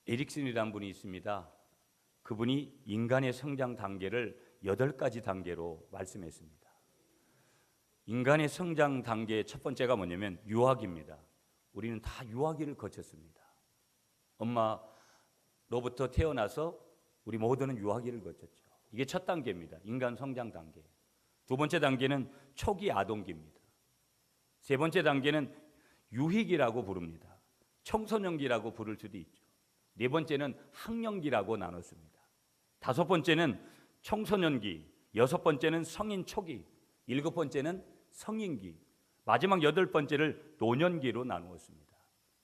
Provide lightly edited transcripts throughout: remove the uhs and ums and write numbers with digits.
에릭슨이라는 분이 있습니다. 그분이 인간의 성장 단계를 8가지 단계로 말씀했습니다. 인간의 성장 단계의 첫 번째가 뭐냐면 유아기입니다. 우리는 다 유아기를 거쳤습니다. 엄마로부터 태어나서 우리 모두는 유아기를 거쳤죠. 이게 첫 단계입니다. 인간 성장 단계. 두 번째 단계는 초기 아동기입니다. 세 번째 단계는 유희기라고 부릅니다. 청소년기라고 부를 수도 있죠. 네 번째는 학령기라고 나눴습니다. 다섯 번째는 청소년기, 여섯 번째는 성인 초기, 일곱 번째는 성인기, 마지막 여덟 번째를 노년기로 나누었습니다.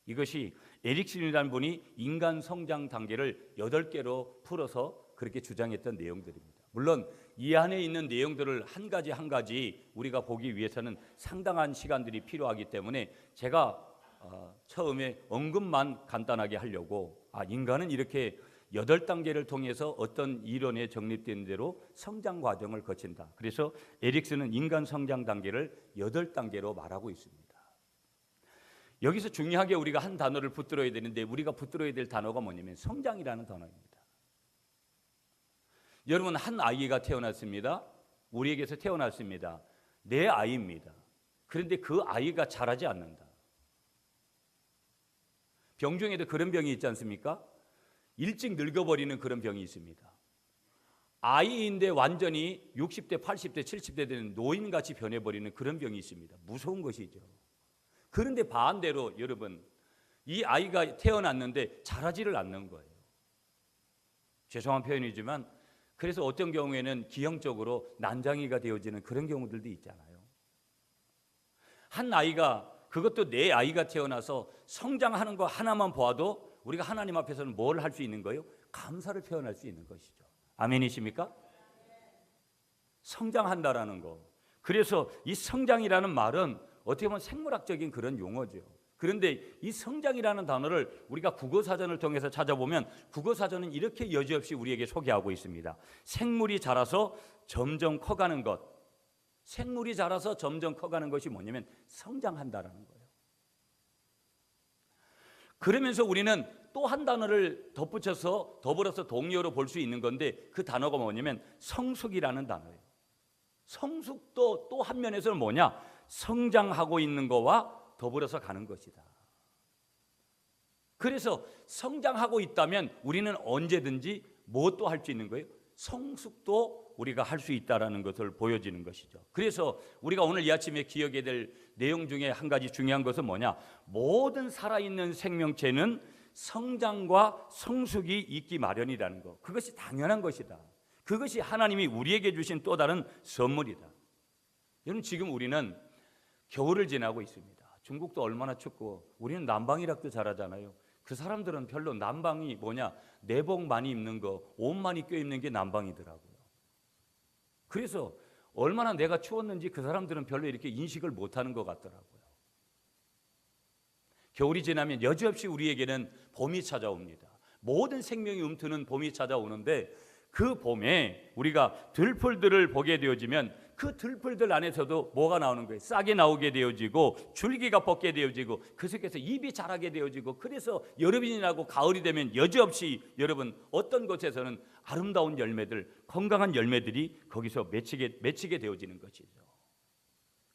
이것이 에릭슨이라는 분이 인간 성장 단계를 8개로 풀어서 그렇게 주장했던 내용들입니다. 물론 이 안에 있는 내용들을 한 가지 우리가 보기 위해서는 상당한 시간들이 필요하기 때문에 제가 처음에 언급만 간단하게 하려고 인간은 이렇게 8단계를 통해서 어떤 이론에 정립된 대로 성장 과정을 거친다. 그래서 에릭슨은 인간 성장 단계를 8단계로 말하고 있습니다. 여기서 중요하게 우리가 한 단어를 붙들어야 되는데 우리가 붙들어야 될 단어가 뭐냐면 성장이라는 단어입니다. 여러분, 한 아이가 태어났습니다. 우리에게서 태어났습니다. 내 아이입니다. 그런데 그 아이가 자라지 않는다. 병 중에도 그런 병이 있지 않습니까? 일찍 늙어버리는 그런 병이 있습니다. 아이인데 완전히 60대, 80대, 70대 되는 노인같이 변해버리는 그런 병이 있습니다. 무서운 것이죠. 그런데 반대로 여러분, 이 아이가 태어났는데 자라지를 않는 거예요. 죄송한 표현이지만 그래서 어떤 경우에는 기형적으로 난장이가 되어지는 그런 경우들도 있잖아요. 한 아이가, 그것도 내 아이가 태어나서 성장하는 거 하나만 보아도 우리가 하나님 앞에서는 뭘 할 수 있는 거예요? 감사를 표현할 수 있는 것이죠. 아멘이십니까? 성장한다라는 거. 그래서 이 성장이라는 말은 어떻게 보면 생물학적인 그런 용어죠. 그런데 이 성장이라는 단어를 우리가 국어사전을 통해서 찾아보면 국어사전은 이렇게 여지없이 우리에게 소개하고 있습니다. 생물이 자라서 점점 커가는 것. 생물이 자라서 점점 커가는 것이 뭐냐면 성장한다라는 거예요. 그러면서 우리는 또 한 단어를 덧붙여서 더불어서 동의어로 볼 수 있는 건데 그 단어가 뭐냐면 성숙이라는 단어예요. 성숙도 또 한 면에서는 뭐냐? 성장하고 있는 거와 더불어서 가는 것이다. 그래서 성장하고 있다면 우리는 언제든지 무엇도 할 수 있는 거예요? 성숙도 우리가 할 수 있다는 것을 보여지는 것이죠. 그래서 우리가 오늘 이 아침에 기억해야 될 내용 중에 한 가지 중요한 것은 뭐냐? 모든 살아있는 생명체는 성장과 성숙이 있기 마련이라는 것. 그것이 당연한 것이다. 그것이 하나님이 우리에게 주신 또 다른 선물이다. 여러분, 지금 우리는 겨울을 지나고 있습니다. 중국도 얼마나 춥고 우리는 난방이라도 잘하잖아요. 그 사람들은 별로 난방이 뭐냐, 내복 많이 입는 거, 옷 많이 껴입는 게 난방이더라고요. 그래서 얼마나 내가 추웠는지 그 사람들은 별로 이렇게 인식을 못하는 것 같더라고요. 겨울이 지나면 여지없이 우리에게는 봄이 찾아옵니다. 모든 생명이 움트는 봄이 찾아오는데 그 봄에 우리가 들풀들을 보게 되어지면 그 들풀들 안에서도 뭐가 나오는 거예요? 싹이 나오게 되어지고 줄기가 뻗게 되어지고 그 속에서 잎이 자라게 되어지고, 그래서 여름이 지나고 가을이 되면 여지없이 여러분 어떤 곳에서는 아름다운 열매들, 건강한 열매들이 거기서 맺히게 되어지는 것이죠.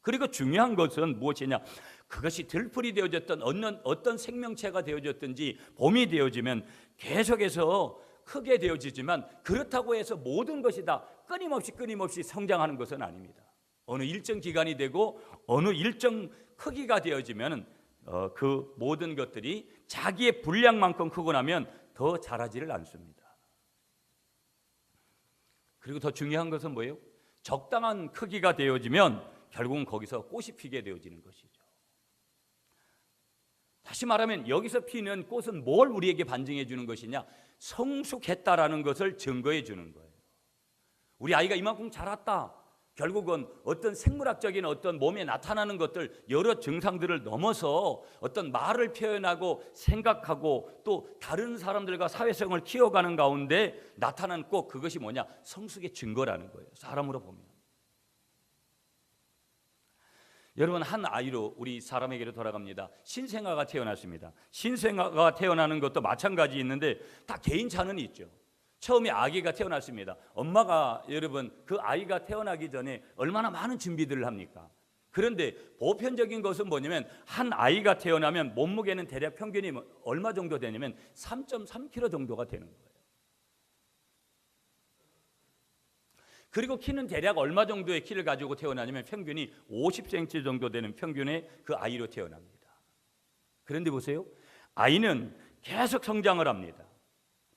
그리고 중요한 것은 무엇이냐? 그것이 들풀이 되어졌던 어떤 생명체가 되어졌든지 봄이 되어지면 계속해서 크게 되어지지만 그렇다고 해서 모든 것이 다 끊임없이 성장하는 것은 아닙니다. 어느 일정 기간이 되고 어느 일정 크기가 되어지면 그 모든 것들이 자기의 분량만큼 크고 나면 더 자라지를 않습니다. 그리고 더 중요한 것은 뭐예요? 적당한 크기가 되어지면 결국은 거기서 꽃이 피게 되어지는 것이죠. 다시 말하면 여기서 피는 꽃은 뭘 우리에게 반증해 주는 것이냐? 성숙했다라는 것을 증거해 주는 거예요. 우리 아이가 이만큼 자랐다. 결국은 어떤 생물학적인 어떤 몸에 나타나는 것들, 여러 증상들을 넘어서 어떤 말을 표현하고 생각하고 또 다른 사람들과 사회성을 키워가는 가운데 나타난 꼭 그것이 뭐냐? 성숙의 증거라는 거예요. 사람으로 보면. 여러분, 한 아이로 우리 사람에게로 돌아갑니다. 신생아가 태어났습니다. 신생아가 태어나는 것도 마찬가지 있는데 다 개인차는 있죠. 처음에 아기가 태어났습니다. 엄마가 여러분 그 아이가 태어나기 전에 얼마나 많은 준비들을 합니까? 그런데 보편적인 것은 뭐냐면 한 아이가 태어나면 몸무게는 대략 평균이 얼마 정도 되냐면 3.3kg 정도가 되는 거예요. 그리고 키는 대략 얼마 정도의 키를 가지고 태어나냐면 평균이 50cm 정도 되는 평균의 그 아이로 태어납니다. 그런데 보세요. 아이는 계속 성장을 합니다.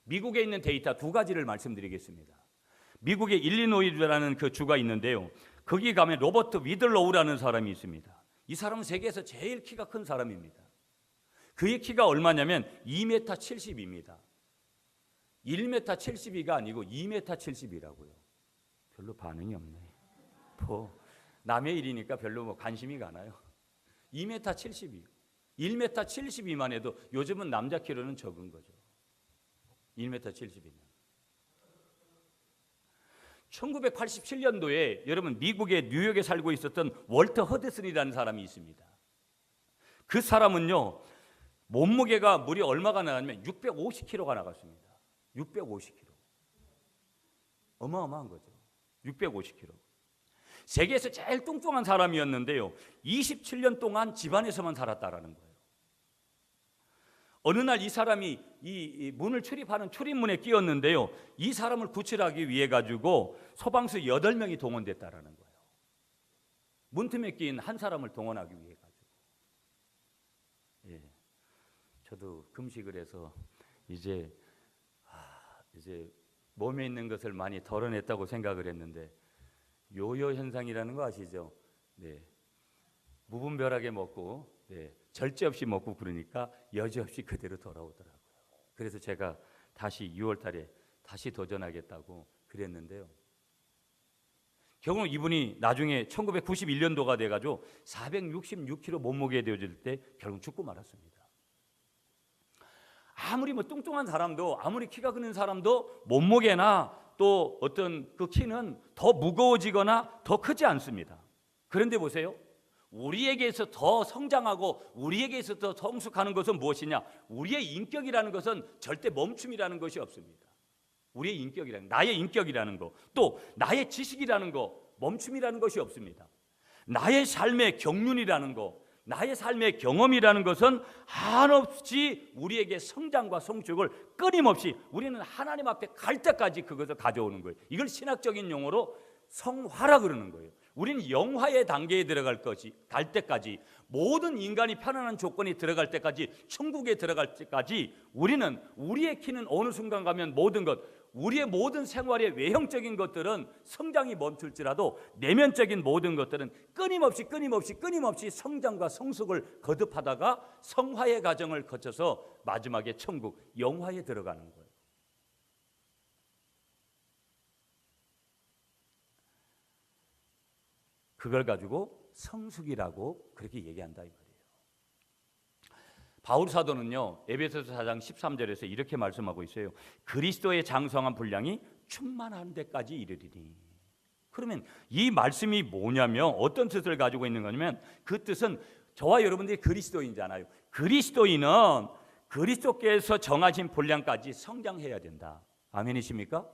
미국에 있는 데이터 두 가지를 말씀드리겠습니다. 미국의 일리노이주라는 그 주가 있는데요. 거기 가면 로버트 위들로우라는 사람이 있습니다. 이 사람은 세계에서 제일 키가 큰 사람입니다. 그의 키가 얼마냐면 2m 70입니다. 1m 72가 아니고 2m 70이라고요. 별로 반응이 없네. 남의 일이니까 별로 관심이 가나요? 2m 72, 1m 72만 해도 요즘은 남자 키로는 적은 거죠. 1m 70이면. 1987년도에 여러분 미국의 뉴욕에 살고 있었던 월터 허드슨이라는 사람이 있습니다. 그 사람은요 몸무게가 무려 얼마가 나갔냐면 650kg가 나갔습니다. 650kg. 어마어마한 거죠. 650kg. 세계에서 제일 뚱뚱한 사람이었는데요. 27년 동안 집안에서만 살았다라는 거예요. 어느 날 이 사람이 이 문을 출입하는 출입문에 끼었는데요. 이 사람을 구출하기 위해 가지고 소방수 8명이 동원됐다라는 거예요. 문틈에 끼인 한 사람을 동원하기 위해 가지고. 예. 저도 금식을 해서 이제 몸에 있는 것을 많이 덜어냈다고 생각을 했는데 요요 현상이라는 거 아시죠? 네. 무분별하게 먹고 절제 없이 먹고 그러니까 여지없이 그대로 돌아오더라고요. 그래서 제가 다시 6월 달에 다시 도전하겠다고 그랬는데요. 결국 이분이 나중에 1991년도가 돼가지고 466kg 몸무게에 되어질 때 결국 죽고 말았습니다. 아무리 뚱뚱한 사람도 아무리 키가 크는 사람도 몸무게나 또 어떤 그 키는 더 무거워지거나 더 크지 않습니다. 그런데 보세요. 우리에게서 더 성장하고 우리에게서 더 성숙하는 것은 무엇이냐? 우리의 인격이라는 것은 절대 멈춤이라는 것이 없습니다. 우리의 인격이라는 나의 인격이라는 거, 또 나의 지식이라는 거 멈춤이라는 것이 없습니다. 나의 삶의 경륜이라는 거, 나의 삶의 경험이라는 것은 한없이 우리에게 성장과 성숙을 끊임없이 우리는 하나님 앞에 갈 때까지 그것을 가져오는 거예요. 이걸 신학적인 용어로 성화라 그러는 거예요. 우리는 영화의 단계에 갈 때까지, 모든 인간이 편안한 조건이 들어갈 때까지, 천국에 들어갈 때까지 우리는 우리의 키는 어느 순간 가면 모든 것, 우리의 모든 생활의 외형적인 것들은 성장이 멈출지라도 내면적인 모든 것들은 끊임없이 성장과 성숙을 거듭하다가 성화의 과정을 거쳐서 마지막에 천국, 영화에 들어가는 거예요. 그걸 가지고 성숙이라고 그렇게 얘기한다 이 말이에요. 바울 사도는요 에베소서 4장 13절에서 이렇게 말씀하고 있어요. 그리스도의 장성한 분량이 충만한 데까지 이르리니. 그러면 이 말씀이 뭐냐면 어떤 뜻을 가지고 있는 거냐면 그 뜻은 저와 여러분들이 그리스도인이잖아요. 그리스도인은 그리스도께서 정하신 분량까지 성장해야 된다. 아멘이십니까?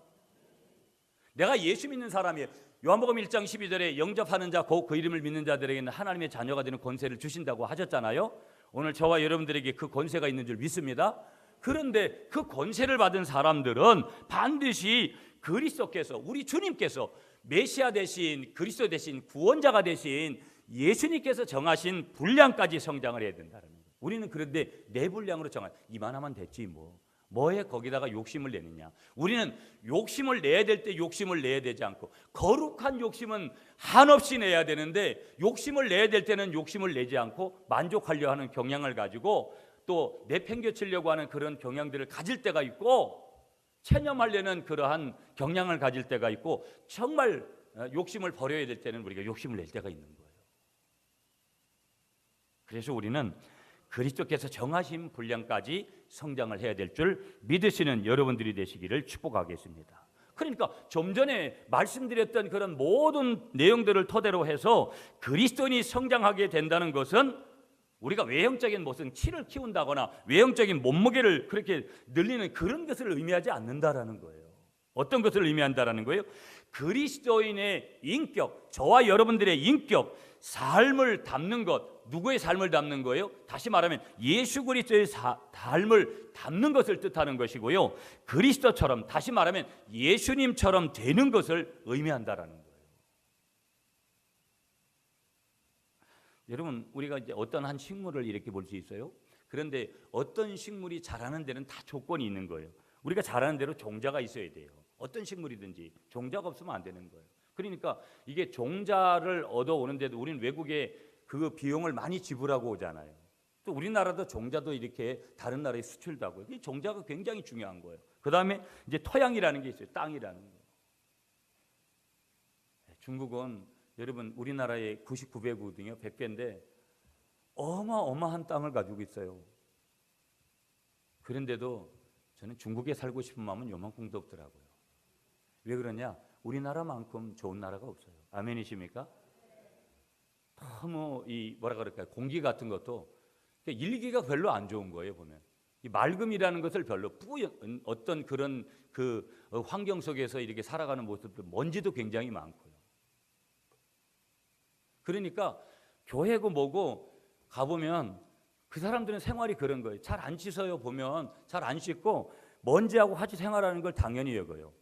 내가 예수 믿는 사람이에요. 요한복음 1장 12절에 영접하는 자 곧 그 이름을 믿는 자들에게는 하나님의 자녀가 되는 권세를 주신다고 하셨잖아요. 오늘 저와 여러분들에게 그 권세가 있는 줄 믿습니다. 그런데 그 권세를 받은 사람들은 반드시 그리스도께서, 우리 주님께서 메시아 대신, 그리스도 대신, 구원자가 되신 예수님께서 정하신 분량까지 성장을 해야 된다는 거예요. 우리는 그런데 내 분량으로 이만하면 됐지 뭐에 거기다가 욕심을 내느냐. 우리는 욕심을 내야 될 때 욕심을 내야 되지 않고, 거룩한 욕심은 한없이 내야 되는데 욕심을 내야 될 때는 욕심을 내지 않고 만족하려 하는 경향을 가지고 또 내팽개치려고 하는 그런 경향들을 가질 때가 있고, 체념하려는 그러한 경향을 가질 때가 있고, 정말 욕심을 버려야 될 때는 우리가 욕심을 낼 때가 있는 거예요. 그래서 우리는 그리스도께서 정하신 분량까지 성장을 해야 될 줄 믿으시는 여러분들이 되시기를 축복하겠습니다. 그러니까 좀 전에 말씀드렸던 그런 모든 내용들을 토대로 해서 그리스도인이 성장하게 된다는 것은 우리가 외형적인 무슨 키를 키운다거나 외형적인 몸무게를 그렇게 늘리는 그런 것을 의미하지 않는다라는 거예요. 어떤 것을 의미한다라는 거예요? 그리스도인의 인격, 저와 여러분들의 인격, 삶을 담는 것. 누구의 삶을 담는 거예요? 다시 말하면 예수 그리스도의 삶을 담는 것을 뜻하는 것이고요. 그리스도처럼, 다시 말하면 예수님처럼 되는 것을 의미한다라는 거예요. 여러분, 우리가 이제 어떤 한 식물을 이렇게 볼 수 있어요. 그런데 어떤 식물이 자라는 데는 다 조건이 있는 거예요. 우리가 자라는 대로 종자가 있어야 돼요. 어떤 식물이든지 종자가 없으면 안 되는 거예요. 그러니까 이게 종자를 얻어오는데도 우리는 외국에 그 비용을 많이 지불하고 오잖아요. 또 우리나라도 종자도 이렇게 다른 나라에 수출도 하고요. 이 종자가 굉장히 중요한 거예요. 그 다음에 이제 토양이라는 게 있어요. 땅이라는 거예요. 중국은 여러분 우리나라의 99배거든요. 100배인데 어마어마한 땅을 가지고 있어요. 그런데도 저는 중국에 살고 싶은 마음은 요만큼도 없더라고요. 왜 그러냐? 우리나라만큼 좋은 나라가 없어요. 아멘이십니까? 너무 이 뭐라 그럴까요? 공기 같은 것도 일기가 별로 안 좋은 거예요. 보면 이 맑음이라는 것을 별로 어떤 그런 그 환경 속에서 이렇게 살아가는 모습도 먼지도 굉장히 많고요. 그러니까 교회고 뭐고 가보면 그 사람들은 생활이 그런 거예요. 잘 안 씻어요. 보면 잘 안 씻고 먼지하고 같이 생활하는 걸 당연히 여겨요.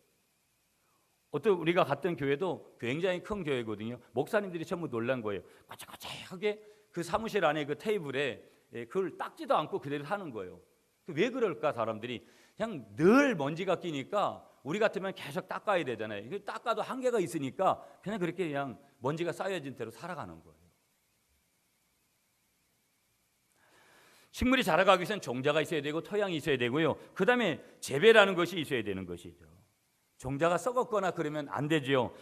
어떤 우리가 갔던 교회도 굉장히 큰 교회거든요. 목사님들이 전부 놀란 거예요. 거칠거칠하게 그 사무실 안에 그 테이블에 그걸 닦지도 않고 그대로 하는 거예요. 왜 그럴까? 사람들이 그냥 늘 먼지가 끼니까 우리 같으면 계속 닦아야 되잖아요. 닦아도 한계가 있으니까 그냥 그렇게 그냥 먼지가 쌓여진 대로 살아가는 거예요. 식물이 자라가기 위해서는 종자가 있어야 되고 토양이 있어야 되고요. 그 다음에 재배라는 것이 있어야 되는 것이죠. 종자가 썩었거나 그러면 안 되지요.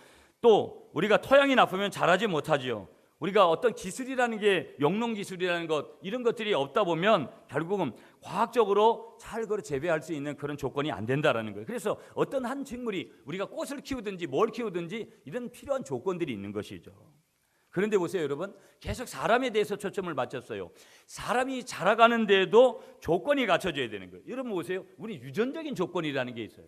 또 우리가 토양이 나쁘면 자라지 못하지요. 우리가 어떤 기술이라는 게 영농 기술이라는 것 이런 것들이 없다 보면 결국은 과학적으로 잘 그걸 재배할 수 있는 그런 조건이 안 된다라는 거예요. 그래서 어떤 한 식물이 우리가 꽃을 키우든지 뭘 키우든지 이런 필요한 조건들이 있는 것이죠. 그런데 보세요, 여러분. 계속 사람에 대해서 초점을 맞췄어요. 사람이 자라가는데도 조건이 갖춰져야 되는 거예요. 여러분 보세요. 우리 유전적인 조건이라는 게 있어요.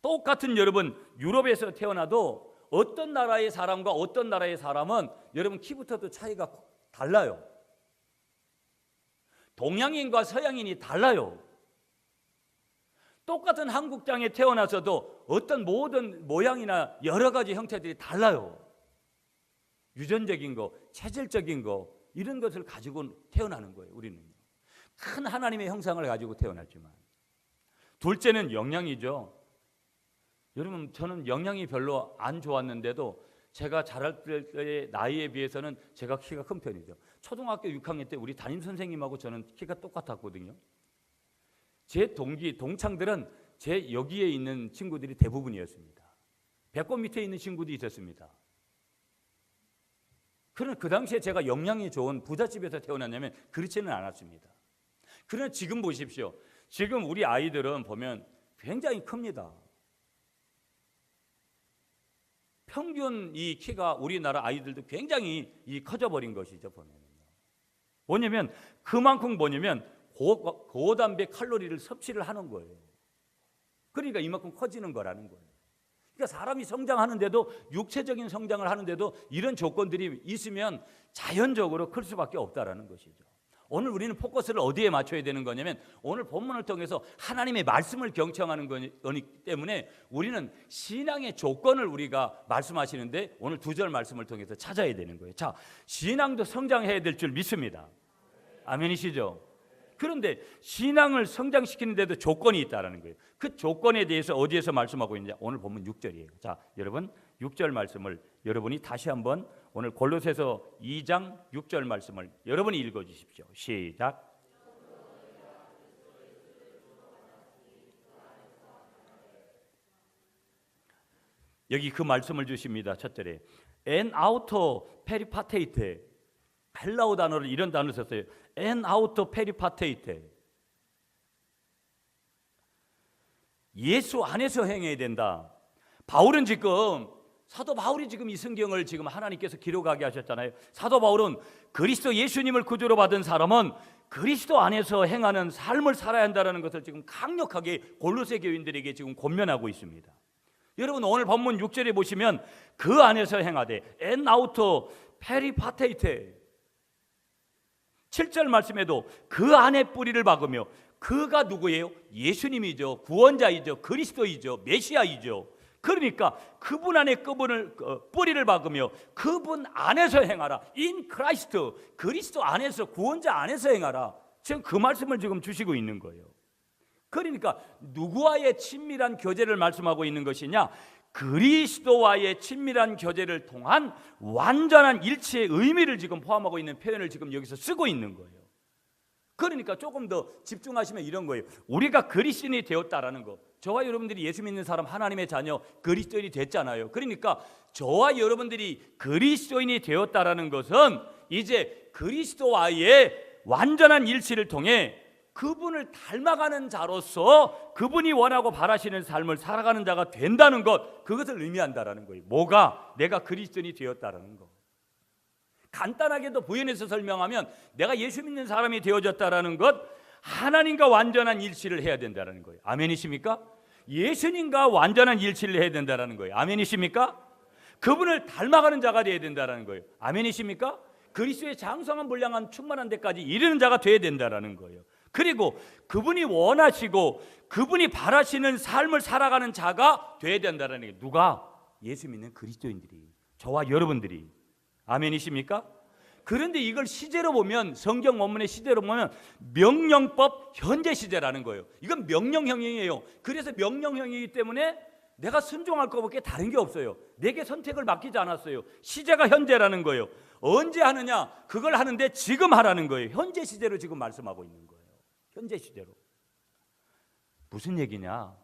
똑같은 여러분 유럽에서 태어나도 어떤 나라의 사람과 어떤 나라의 사람은 여러분 키부터도 차이가 달라요. 동양인과 서양인이 달라요. 똑같은 한국 땅에 태어나서도 어떤 모든 모양이나 여러 가지 형태들이 달라요. 유전적인 거, 체질적인 거 이런 것을 가지고 태어나는 거예요. 우리는 큰 하나님의 형상을 가지고 태어났지만 둘째는 영양이죠. 여러분 저는 영양이 별로 안 좋았는데도 제가 자랄 때의 나이에 비해서는 제가 키가 큰 편이죠. 초등학교 6학년 때 우리 담임 선생님하고 저는 키가 똑같았거든요. 제 동창들은 제 여기에 있는 친구들이 대부분이었습니다. 배꼽 밑에 있는 친구도 있었습니다. 그러나 그 당시에 제가 영양이 좋은 부잣집에서 태어났냐면 그렇지는 않았습니다. 그러나 지금 보십시오. 지금 우리 아이들은 보면 굉장히 큽니다. 평균 이 키가 우리나라 아이들도 굉장히 커져버린 것이죠. 뭐냐면 그만큼 뭐냐면 고단백 칼로리를 섭취를 하는 거예요. 그러니까 이만큼 커지는 거라는 거예요. 그러니까 사람이 성장하는데도 육체적인 성장을 하는데도 이런 조건들이 있으면 자연적으로 클 수밖에 없다라는 것이죠. 오늘 우리는 포커스를 어디에 맞춰야 되는 거냐면 오늘 본문을 통해서 하나님의 말씀을 경청하는 거기 때문에 우리는 신앙의 조건을 우리가 말씀하시는데 오늘 2절 말씀을 통해서 찾아야 되는 거예요. 자, 신앙도 성장해야 될 줄 믿습니다. 아멘이시죠? 그런데 신앙을 성장시키는데도 조건이 있다라는 거예요. 그 조건에 대해서 어디에서 말씀하고 있느냐? 오늘 본문 6절이에요. 자, 여러분 6절 말씀을 여러분이 다시 한번 오늘 골로새서 2장 6절 말씀을 여러분이 읽어 주십시오. 시작. 여기 그 말씀을 주십니다. 첫 절에 en auto peripateite 헬라어 단어를 이런 단어를 썼어요. en auto peripateite 예수 안에서 행해야 된다. 바울은 지금 사도 바울이 지금 이 성경을 지금 하나님께서 기록하게 하셨잖아요. 사도 바울은 그리스도 예수님을 구주로 받은 사람은 그리스도 안에서 행하는 삶을 살아야 한다는 것을 지금 강력하게 골로새 교인들에게 지금 권면하고 있습니다. 여러분 오늘 본문 6절에 보시면 그 안에서 행하되 엔 아우토 페리파테이테 7절 말씀에도 그 안에 뿌리를 박으며 그가 누구예요? 예수님이죠. 구원자이죠. 그리스도이죠. 메시아이죠. 그러니까 그분 안에 뿌리를 박으며 그분 안에서 행하라. In Christ, 그리스도 안에서, 구원자 안에서 행하라. 지금 그 말씀을 지금 주시고 있는 거예요. 그러니까 누구와의 친밀한 교제를 말씀하고 있는 것이냐? 그리스도와의 친밀한 교제를 통한 완전한 일체의 의미를 지금 포함하고 있는 표현을 지금 여기서 쓰고 있는 거예요. 그러니까 조금 더 집중하시면 이런 거예요. 우리가 그리스도인이 되었다라는 거. 저와 여러분들이 예수 믿는 사람, 하나님의 자녀, 그리스도인이 됐잖아요. 그러니까 저와 여러분들이 그리스도인이 되었다라는 것은 이제 그리스도와의 완전한 일치를 통해 그분을 닮아가는 자로서 그분이 원하고 바라시는 삶을 살아가는 자가 된다는 것, 그것을 의미한다라는 거예요. 뭐가? 내가 그리스도인이 되었다라는 거. 간단하게도 부연해서 설명하면 내가 예수 믿는 사람이 되어졌다라는 것, 하나님과 완전한 일치를 해야 된다는 거예요. 아멘이십니까? 예수님과 완전한 일치를 해야 된다는 거예요. 아멘이십니까? 그분을 닮아가는 자가 되어야 된다는 거예요. 아멘이십니까? 그리스도의 장성한 분량한 충만한 데까지 이르는 자가 되어야 된다는 거예요. 그리고 그분이 원하시고 그분이 바라시는 삶을 살아가는 자가 되어야 된다는 게 누가? 예수 믿는 그리스도인들이, 저와 여러분들이. 아멘이십니까? 그런데 이걸 시제로 보면, 성경 원문의 시제로 보면 명령법 현재 시제라는 거예요. 이건 명령형이에요. 그래서 명령형이기 때문에 내가 순종할 것밖에 다른 게 없어요. 내게 선택을 맡기지 않았어요. 시제가 현재라는 거예요. 언제 하느냐? 그걸 하는데 지금 하라는 거예요. 현재 시제로 지금 말씀하고 있는 거예요. 현재 시제로. 무슨 얘기냐?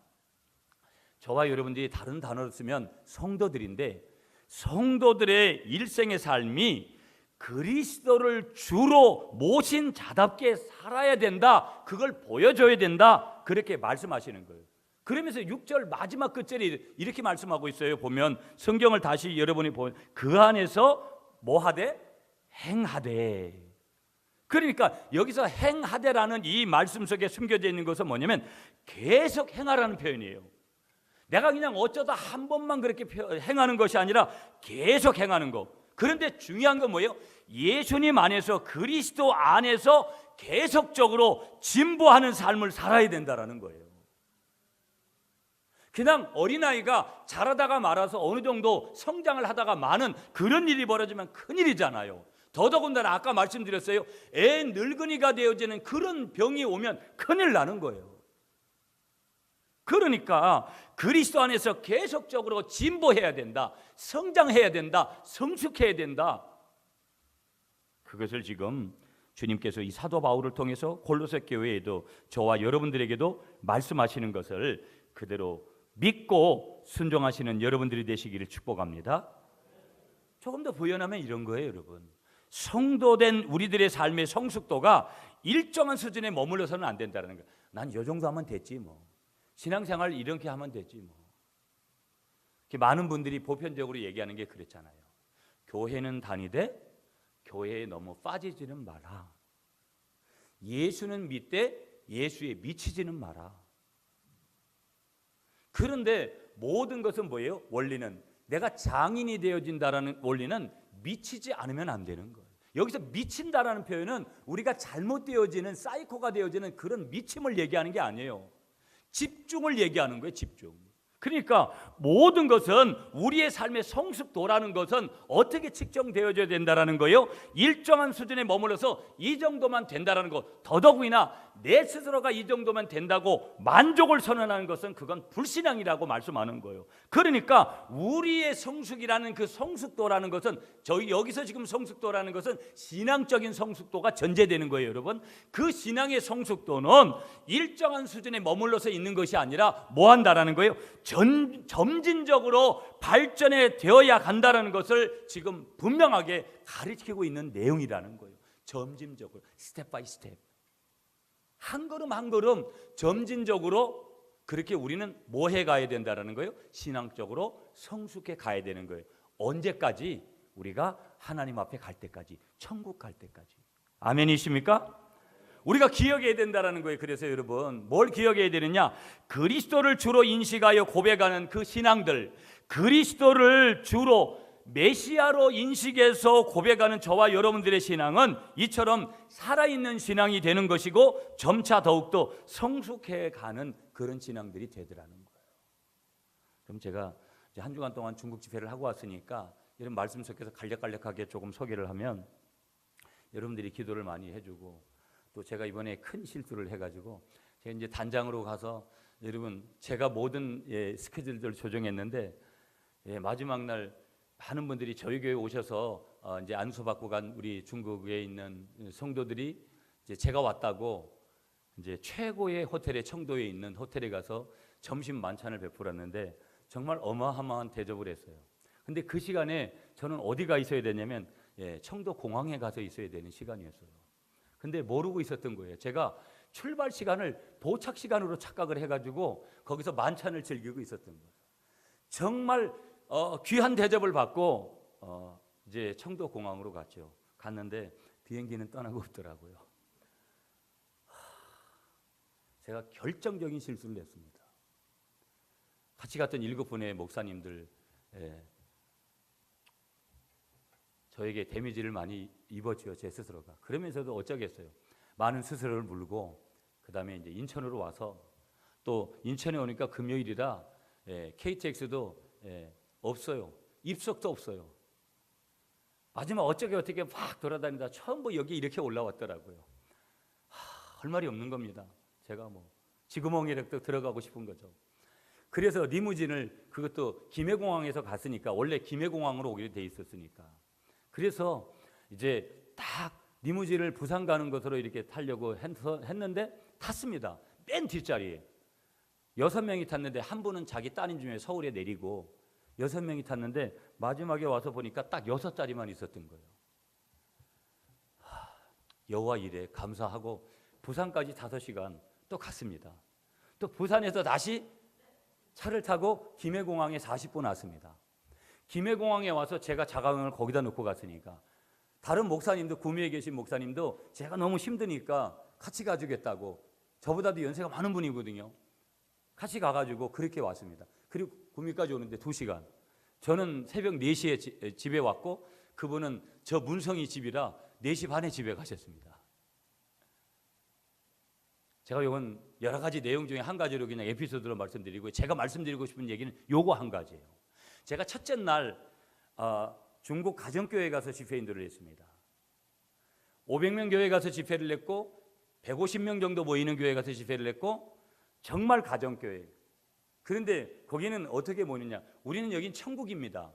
저와 여러분들이 다른 단어를 쓰면 성도들인데, 성도들의 일생의 삶이 그리스도를 주로 모신 자답게 살아야 된다. 그걸 보여줘야 된다. 그렇게 말씀하시는 거예요. 그러면서 6절 마지막 끝절이 이렇게 말씀하고 있어요. 보면 성경을 다시 여러분이 보면 그 안에서 뭐 하되? 행하되. 그러니까 여기서 행하되라는 이 말씀 속에 숨겨져 있는 것은 뭐냐면 계속 행하라는 표현이에요. 내가 그냥 어쩌다 한 번만 그렇게 행하는 것이 아니라 계속 행하는 거. 그런데 중요한 건 뭐예요? 예수님 안에서, 그리스도 안에서 계속적으로 진보하는 삶을 살아야 된다는 거예요. 그냥 어린아이가 자라다가 말아서 어느 정도 성장을 하다가 마는 그런 일이 벌어지면 큰일이잖아요. 더더군다나 아까 말씀드렸어요. 애 늙은이가 되어지는 그런 병이 오면 큰일 나는 거예요. 그러니까 그리스도 안에서 계속적으로 진보해야 된다. 성장해야 된다. 성숙해야 된다. 그것을 지금 주님께서 이 사도 바울을 통해서 골로새 교회에도 저와 여러분들에게도 말씀하시는 것을 그대로 믿고 순종하시는 여러분들이 되시기를 축복합니다. 조금 더 부연하면 이런 거예요, 여러분. 성도된 우리들의 삶의 성숙도가 일정한 수준에 머물러서는 안 된다는 거예요. 난 이 정도 하면 됐지 뭐. 신앙생활 이렇게 하면 되지 뭐. 많은 분들이 보편적으로 얘기하는 게 그랬잖아요. 교회는 다니되 교회에 너무 빠지지는 마라. 예수는 믿되 예수에 미치지는 마라. 그런데 모든 것은 뭐예요? 원리는 내가 장인이 되어진다라는 원리는 미치지 않으면 안 되는 거예요. 여기서 미친다라는 표현은 우리가 잘못되어지는 사이코가 되어지는 그런 미침을 얘기하는 게 아니에요. 집중을 얘기하는 거예요. 집중. 그러니까 모든 것은 우리의 삶의 성숙도라는 것은 어떻게 측정되어져야 된다는 거예요. 일정한 수준에 머물러서 이 정도만 된다는 것. 더더구나 내 스스로가 이 정도만 된다고 만족을 선언하는 것은 그건 불신앙이라고 말씀하는 거예요. 그러니까 우리의 성숙이라는 그 성숙도라는 것은 저희 여기서 지금 성숙도라는 것은 신앙적인 성숙도가 전제되는 거예요, 여러분. 그 신앙의 성숙도는 일정한 수준에 머물러서 있는 것이 아니라 뭐 한다라는 거예요? 점진적으로 발전해 되어야 간다는 것을 지금 분명하게 가르치고 있는 내용이라는 거예요. 점진적으로, 스텝 바이 스텝, 한 걸음 한 걸음 점진적으로 그렇게 우리는 뭐 해 가야 된다라는 거예요? 신앙적으로 성숙해 가야 되는 거예요. 언제까지? 우리가 하나님 앞에 갈 때까지, 천국 갈 때까지. 아멘이십니까? 우리가 기억해야 된다라는 거예요. 그래서 여러분, 뭘 기억해야 되느냐? 그리스도를 주로 인식하여 고백하는 그 신앙들, 그리스도를 주로 메시아로 인식해서 고백하는 저와 여러분들의 신앙은 이처럼 살아있는 신앙이 되는 것이고 점차 더욱더 성숙해 가는 그런 신앙들이 되더라는 거예요. 그럼 제가 이제 한 주간 동안 중국 집회를 하고 왔으니까 이런 말씀 속에서 간략간략하게 조금 소개를 하면, 여러분들이 기도를 많이 해주고, 또 제가 이번에 큰 실수를 해가지고 제가 이제 단장으로 가서, 여러분 제가 모든 스케줄들을 조정했는데 마지막 날 많은 분들이 저희 교회 오셔서 이제 안수 받고 간 우리 중국에 있는 성도들이 이제 제가 왔다고 이제 최고의 호텔에, 청도에 있는 호텔에 가서 점심 만찬을 베풀었는데 정말 어마어마한 대접을 했어요. 근데 그 시간에 저는 어디가 있어야 되냐면 청도 공항에 가서 있어야 되는 시간이었어요. 근데 모르고 있었던 거예요. 제가 출발 시간을 도착 시간으로 착각을 해가지고 거기서 만찬을 즐기고 있었던 거예요. 정말 귀한 대접을 받고 이제 청도 공항으로 갔죠. 갔는데 비행기는 떠나고 없더라고요. 제가 결정적인 실수를 했습니다. 같이 갔던 7분의 목사님들 저에게 데미지를 많이 입었죠. 제 스스로가. 그러면서도 어쩌겠어요. 많은 스스로를 물고 그 다음에 이제 인천으로 와서, 또 인천에 오니까 금요일이라 KTX도 없어요. 입석도 없어요. 마지막 어떻게 막 돌아다니다 처음 여기 이렇게 올라왔더라고요. 할 말이 없는 겁니다. 제가 지구멍에 들어가고 싶은 거죠. 그래서 리무진을, 그것도 김해공항에서 갔으니까, 원래 김해공항으로 오기로 돼 있었으니까, 그래서 이제 딱 리무진을 부산 가는 것으로 이렇게 타려고 했는데 탔습니다. 맨 뒷자리에 6명이 탔는데 한 분은 자기 따님 중에 서울에 내리고 6명이 탔는데 마지막에 와서 보니까 딱 6자리만 있었던 거예요. 여호와 이래 감사하고 부산까지 5시간 또 갔습니다. 또 부산에서 다시 차를 타고 김해공항에 40분 왔습니다. 김해공항에 와서 제가 자가용을 거기다 놓고 갔으니까 다른 목사님도, 구미에 계신 목사님도 제가 너무 힘드니까 같이 가주겠다고, 저보다도 연세가 많은 분이거든요. 같이 가가지고 그렇게 왔습니다. 그리고 구미까지 오는데 2시간. 저는 새벽 4시에 집에 왔고 그분은 저 문성이 집이라 4시 반에 집에 가셨습니다. 제가 이건 여러 가지 내용 중에 한 가지로 그냥 에피소드로 말씀드리고, 제가 말씀드리고 싶은 얘기는 요거 한 가지예요. 제가 첫째 날 중국 가정교회에 가서 집회 인도를 했습니다. 500명 교회 가서 집회를 했고 150명 정도 모이는 교회 가서 집회를 했고, 정말 가정교회. 그런데 거기는 어떻게 모이느냐? 우리는 여긴 천국입니다.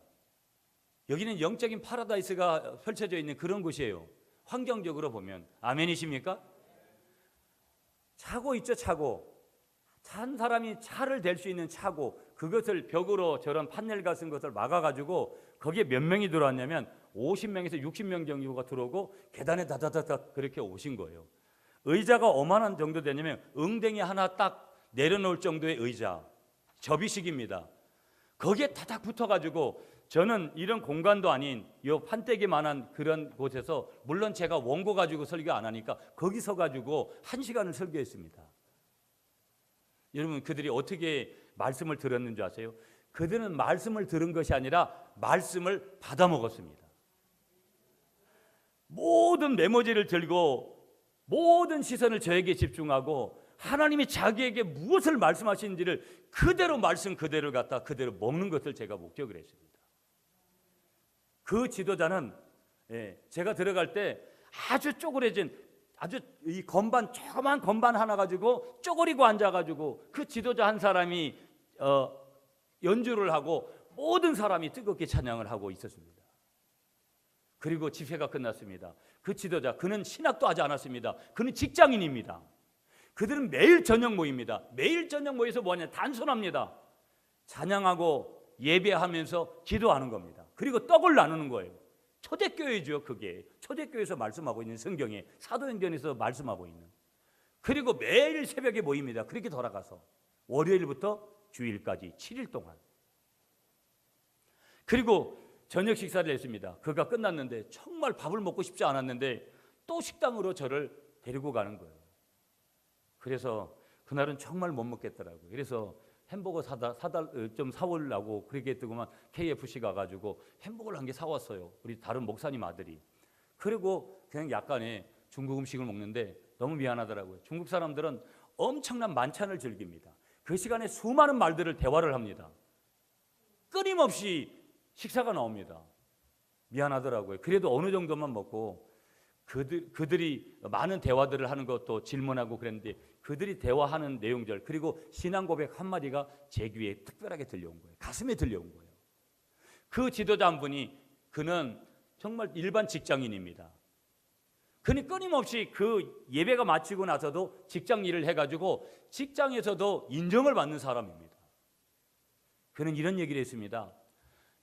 여기는 영적인 파라다이스가 펼쳐져 있는 그런 곳이에요. 환경적으로 보면. 아멘이십니까? 차고 있죠, 차고. 한 사람이 차를 댈 수 있는 차고, 그것을 벽으로 저런 판넬 같은 것을 막아가지고 거기에 몇 명이 들어왔냐면 50명에서 60명 정도가 들어오고 계단에 다다다닥 그렇게 오신 거예요. 의자가 어마한 정도 되냐면 응댕이 하나 딱 내려놓을 정도의 의자, 접이식입니다. 거기에 다닥 붙어가지고, 저는 이런 공간도 아닌 요 판때기만한 그런 곳에서, 물론 제가 원고 가지고 설교 안 하니까 거기 서가지고 1시간을 설교했습니다. 여러분, 그들이 어떻게 말씀을 들었는 줄 아세요? 그들은 말씀을 들은 것이 아니라 말씀을 받아 먹었습니다. 모든 메모지를 들고 모든 시선을 저에게 집중하고 하나님이 자기에게 무엇을 말씀하시는지를 그대로 말씀 그대로 갖다 그대로 먹는 것을 제가 목격을 했습니다. 그 지도자는 제가 들어갈 때 아주 쪼그레진, 아주 이 건반, 조그만 건반 하나 가지고 쪼그리고 앉아가지고 그 지도자 한 사람이 연주를 하고 모든 사람이 뜨겁게 찬양을 하고 있었습니다. 그리고 집회가 끝났습니다. 그 지도자, 그는 신학도 하지 않았습니다. 그는 직장인입니다. 그들은 매일 저녁 모입니다. 매일 저녁 모여서 뭐냐? 단순합니다. 찬양하고 예배하면서 기도하는 겁니다. 그리고 떡을 나누는 거예요. 초대교회죠. 그게 초대교회에서 말씀하고 있는 성경에, 사도행전에서 말씀하고 있는. 그리고 매일 새벽에 모입니다. 그렇게 돌아가서 월요일부터 주일까지 7일 동안. 그리고 저녁 식사를 했습니다. 그가 끝났는데 정말 밥을 먹고 싶지 않았는데 또 식당으로 저를 데리고 가는 거예요. 그래서 그날은 정말 못 먹겠더라고요. 그래서 햄버거 좀 사오려고 그렇게 했더구만 KFC 가가지고 햄버거를 한 개 사왔어요. 우리 다른 목사님 아들이. 그리고 그냥 약간의 중국 음식을 먹는데 너무 미안하더라고요. 중국 사람들은 엄청난 만찬을 즐깁니다. 그 시간에 수많은 말들을 대화를 합니다. 끊임없이 식사가 나옵니다. 미안하더라고요. 그래도 어느 정도만 먹고 그들이 많은 대화들을 하는 것도 질문하고 그랬는데 그들이 대화하는 내용들 그리고 신앙 고백 한마디가 제 귀에 특별하게 들려온 거예요. 가슴에 들려온 거예요. 그 지도자 한 분이 그는 정말 일반 직장인입니다. 그는 끊임없이 그 예배가 마치고 나서도 직장 일을 해가지고 직장에서도 인정을 받는 사람입니다. 그는 이런 얘기를 했습니다.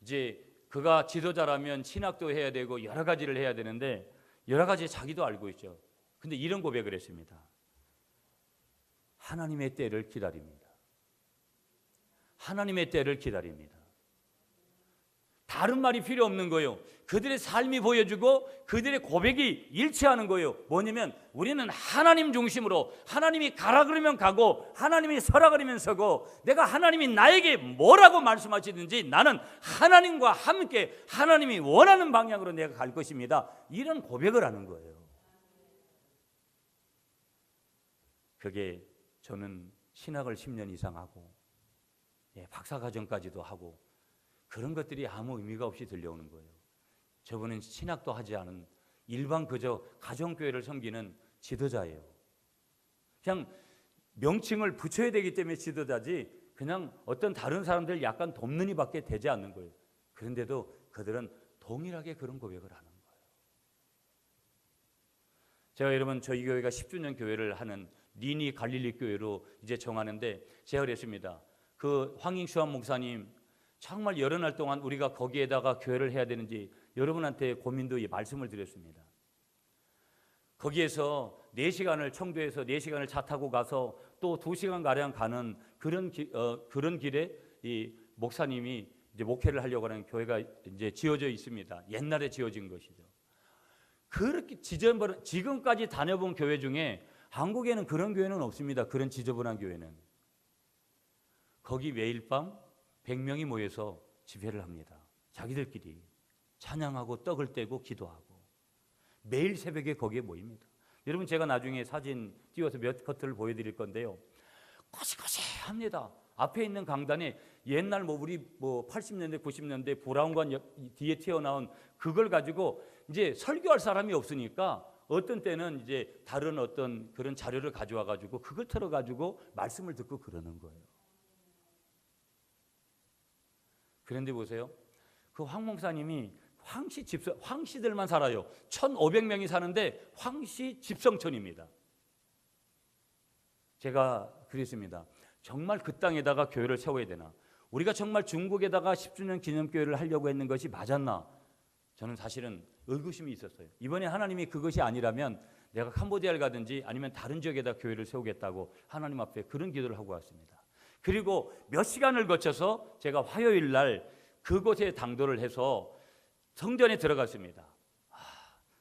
이제 그가 지도자라면 신학도 해야 되고 여러 가지를 해야 되는데 여러 가지 자기도 알고 있죠. 근데 이런 고백을 했습니다. 하나님의 때를 기다립니다. 하나님의 때를 기다립니다. 다른 말이 필요 없는 거예요. 그들의 삶이 보여주고 그들의 고백이 일치하는 거예요. 뭐냐면 우리는 하나님 중심으로 하나님이 가라 그러면 가고 하나님이 서라 그러면 서고 내가 하나님이 나에게 뭐라고 말씀하시든지 나는 하나님과 함께 하나님이 원하는 방향으로 내가 갈 것입니다. 이런 고백을 하는 거예요. 그게 저는 신학을 10년 이상 하고 박사과정까지도 하고 그런 것들이 아무 의미가 없이 들려오는 거예요. 저분은 신학도 하지 않은 일반 그저 가정교회를 섬기는 지도자예요. 그냥 명칭을 붙여야 되기 때문에 지도자지 그냥 어떤 다른 사람들 약간 돕는 이밖에 되지 않는 거예요. 그런데도 그들은 동일하게 그런 고백을 하는 거예요. 제가 여러분 저희 교회가 10주년 교회를 하는 니니 갈릴리 교회로 이제 정하는데 제가 그랬습니다. 그 황잉수환 목사님 정말 여러 날 동안 우리가 거기에다가 교회를 해야 되는지 여러분한테 고민도 말씀을 드렸습니다. 거기에서 4시간을 청도에서 4시간을 차 타고 가서 또 2시간 가량 가는 그런 길에 이 목사님이 이제 목회를 하려고 하는 교회가 이제 지어져 있습니다. 옛날에 지어진 것이죠. 그렇게 지금까지 다녀본 교회 중에 한국에는 그런 교회는 없습니다. 그런 지저분한 교회는. 거기 매일 밤 100명이 모여서 집회를 합니다. 자기들끼리 찬양하고 떡을 떼고 기도하고 매일 새벽에 거기에 모입니다. 여러분 제가 나중에 사진 띄워서 몇 커트를 보여드릴 건데요. 거시거시합니다. 앞에 있는 강단에 옛날 우리 80년대 90년대 브라운관 뒤에 튀어나온 그걸 가지고 이제 설교할 사람이 없으니까 어떤 때는 이제 다른 어떤 그런 자료를 가져와 가지고 그걸 틀어 가지고 말씀을 듣고 그러는 거예요. 그런데 보세요. 그 황 목사님이 황씨들만 살아요. 1,500명이 사는데 황씨 집성촌입니다. 제가 그랬습니다. 정말 그 땅에다가 교회를 세워야 되나? 우리가 정말 중국에다가 10주년 기념교회를 하려고 했는 것이 맞았나? 저는 사실은 의구심이 있었어요. 이번에 하나님이 그것이 아니라면 내가 캄보디아를 가든지 아니면 다른 지역에다 교회를 세우겠다고 하나님 앞에 그런 기도를 하고 왔습니다. 그리고 몇 시간을 거쳐서 제가 화요일 날 그곳에 당도를 해서 성전에 들어갔습니다.